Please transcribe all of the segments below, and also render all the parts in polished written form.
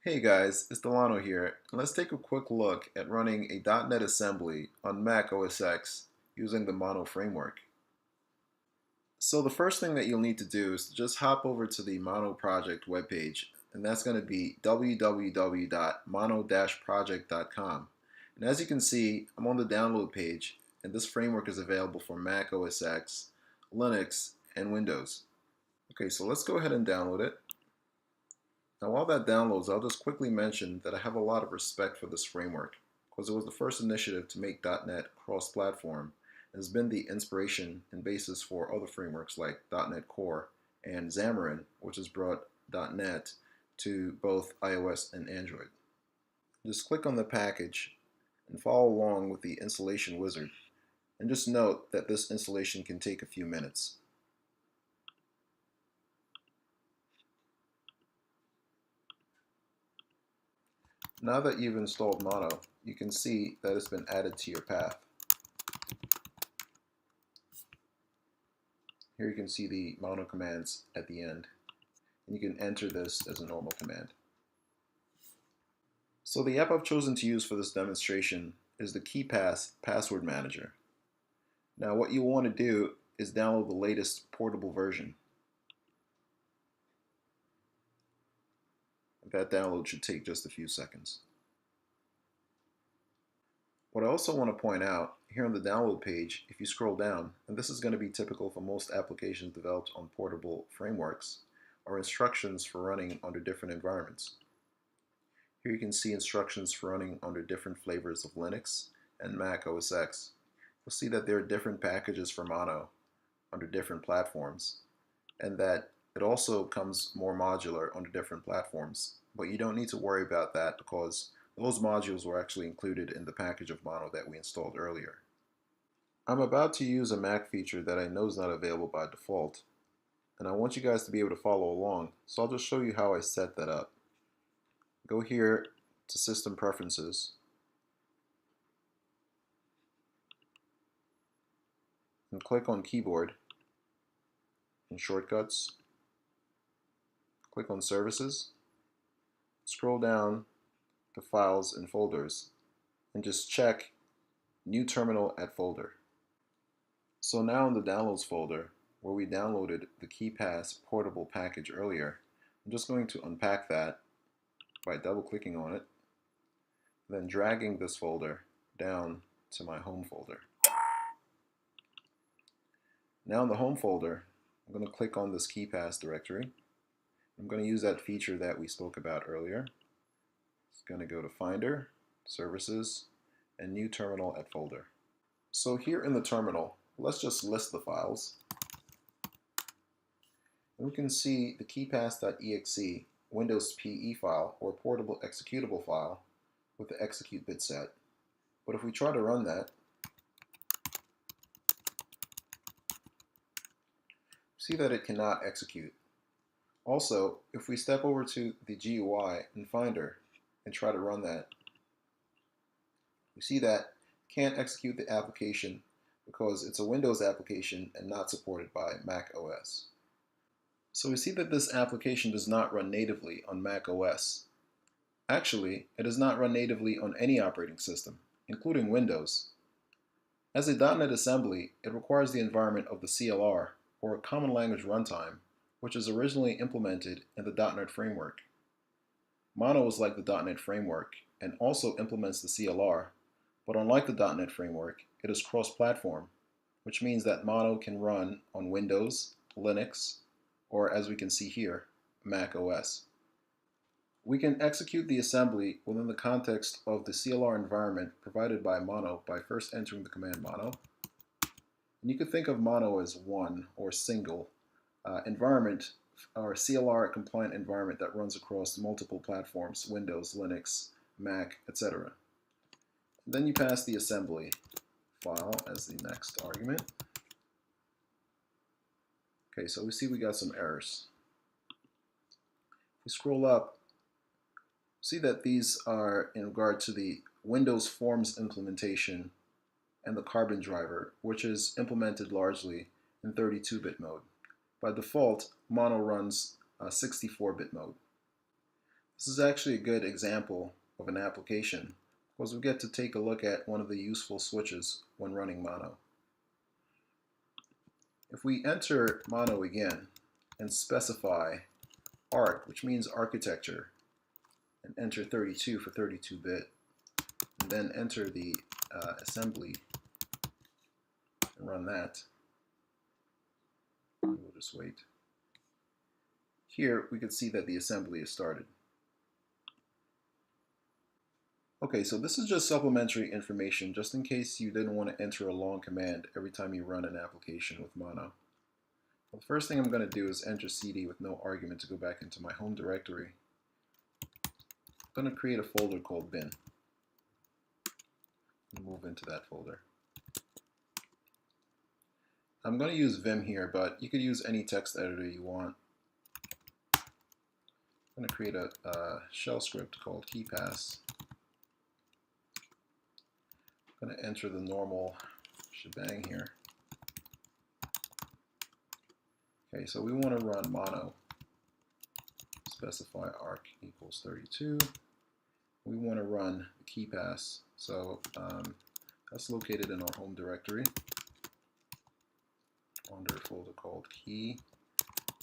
Hey guys, it's Delano here, and let's take a quick look at running a .NET assembly on Mac OS X using the Mono framework. So the first thing that you'll need to do is to just hop over to the Mono project webpage, and that's going to be www.mono-project.com. And as you can see, I'm on the download page, and this framework is available for Mac OS X, Linux, and Windows. Okay, so let's go ahead and download it. Now while that downloads, I'll just quickly mention that I have a lot of respect for this framework because it was the first initiative to make .NET cross-platform and has been the inspiration and basis for other frameworks like .NET Core and Xamarin, which has brought .NET to both iOS and Android. Just click on the package and follow along with the installation wizard, and just note that this installation can take a few minutes. Now that you've installed Mono, you can see that it's been added to your path. Here you can see the Mono commands at the end, and you can enter this as a normal command. So the app I've chosen to use for this demonstration is the KeePass Password Manager. Now what you want to do is download the latest portable version. That download should take just a few seconds. What I also want to point out, here on the download page, if you scroll down, and this is going to be typical for most applications developed on portable frameworks, are instructions for running under different environments. Here you can see instructions for running under different flavors of Linux and Mac OS X. You'll see that there are different packages for Mono under different platforms, and that it also comes more modular under different platforms. But you don't need to worry about that because those modules were actually included in the package of Mono that we installed earlier. I'm about to use a Mac feature that I know is not available by default, and I want you guys to be able to follow along, so I'll just show you how I set that up. Go here to System Preferences, and click on Keyboard and Shortcuts. Click on Services, scroll down to Files and Folders, and just check New Terminal at Folder. So now in the Downloads folder, where we downloaded the KeePass portable package earlier, I'm just going to unpack that by double-clicking on it, then dragging this folder down to my home folder. Now in the home folder, I'm going to click on this KeePass directory. I'm going to use that feature that we spoke about earlier. It's going to go to Finder, Services, and New Terminal at Folder. So here in the terminal, let's just list the files. And we can see the KeePass.exe Windows PE file, or portable executable file, with the execute bit set. But if we try to run that, see that it cannot execute. Also, if we step over to the GUI in Finder and try to run that, we see that can't execute the application because it's a Windows application and not supported by Mac OS. So we see that this application does not run natively on Mac OS. Actually, it does not run natively on any operating system, including Windows. As a .NET assembly, it requires the environment of the CLR, or a Common Language Runtime, which is originally implemented in the .NET framework. Mono is like the .NET framework and also implements the CLR, but unlike the .NET framework, it is cross-platform, which means that Mono can run on Windows, Linux, or as we can see here, Mac OS. We can execute the assembly within the context of the CLR environment provided by Mono by first entering the command mono. And you could think of Mono as one or single environment or CLR compliant environment that runs across multiple platforms, Windows, Linux, Mac, etc. Then you pass the assembly file as the next argument. Okay, so we see we got some errors. If we scroll up, see that these are in regard to the Windows Forms implementation and the Carbon driver, which is implemented largely in 32-bit mode. By default, Mono runs 64-bit mode. This is actually a good example of an application because we get to take a look at one of the useful switches when running mono. If we enter mono again and specify ARC, which means architecture, and enter 32 for 32-bit, and then enter the assembly and run that, we'll just wait. Here we can see that the assembly is started. Okay, so this is just supplementary information just in case you didn't want to enter a long command every time you run an application with mono. Well, the first thing I'm going to do is enter cd with no argument to go back into my home directory. I'm going to create a folder called bin and move into that folder. I'm going to use Vim here, but you could use any text editor you want. I'm going to create a shell script called keypass. I'm going to enter the normal shebang here. Okay, so we want to run mono. Specify arc equals 32. We want to run the keypass. So that's located in our home directory under a folder called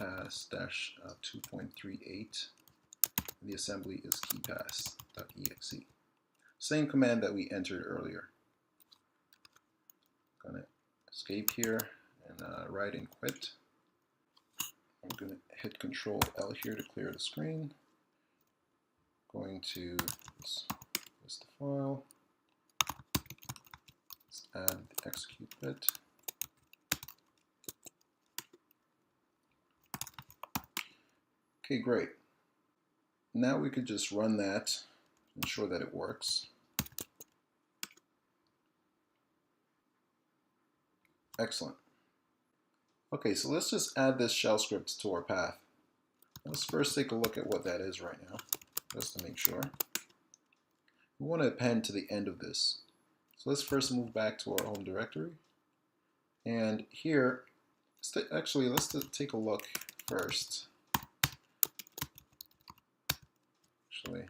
keypass-2.38. The assembly is keypass.exe. Same command that we entered earlier. I'm going to escape here and write and quit. I'm going to hit Control L here to clear the screen. Going to list the file. Let's add the execute bit. Okay, great. Now we could just run that, ensure that it works. Excellent. Okay, so let's just add this shell script to our path. Let's first take a look at what that is right now, just to make sure. We want to append to the end of this. So let's first move back to our home directory. And here, let's take a look first. Let's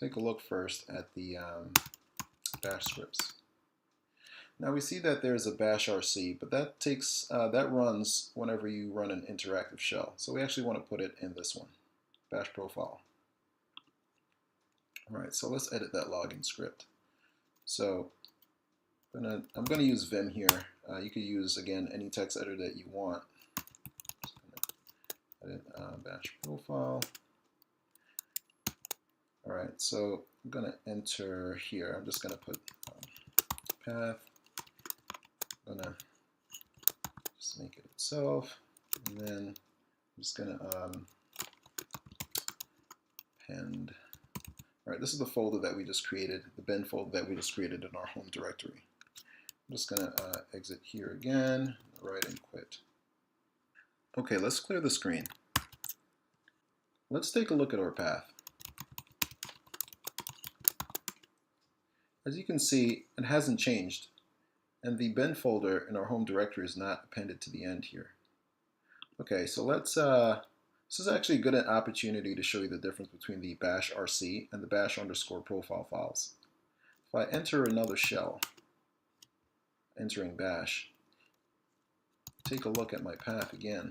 take a look first at the bash scripts. Now we see that there's a bash RC, but that runs whenever you run an interactive shell. So we actually want to put it in this one, bash profile. All right, so let's edit that login script. So I'm going to use Vim here. You could use, again, any text editor that you want. Edit bash profile. All right, so I'm going to enter here. I'm just going to put path. I'm going to just make it itself. And then I'm just going to append. All right, this is the folder that we just created, the bin folder that we just created in our home directory. I'm just going to exit here again, write and quit. Okay, let's clear the screen. Let's take a look at our path. As you can see, it hasn't changed, and the bin folder in our home directory is not appended to the end here. Okay, so let's, this is actually a good opportunity to show you the difference between the bash RC and the bash_profile files. If I enter another shell, entering bash, take a look at my path again,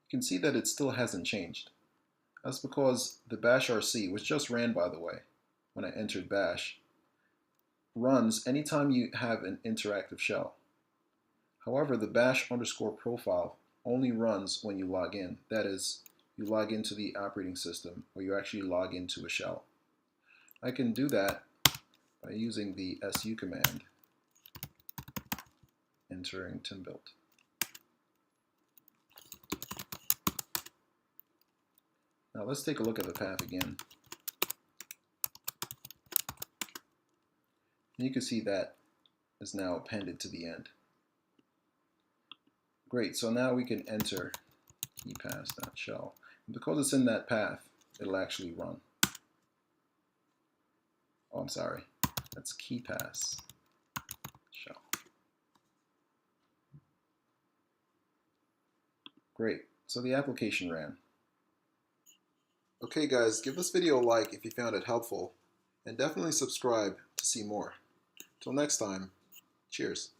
you can see that it still hasn't changed. That's because the bash RC, which just ran by the way, when I entered bash, runs anytime you have an interactive shell. However, the bash_profile only runs when you log in. That is, you log into the operating system or you actually log into a shell. I can do that by using the su command, entering timbuilt. Now let's take a look at the path again. And you can see that is now appended to the end. Great, so now we can enter keypass.shell. And because it's in that path, it'll actually run. Oh, I'm sorry. That's keypass shell. Great. So the application ran. Okay guys, give this video a like if you found it helpful, and definitely subscribe to see more. Till next time, cheers.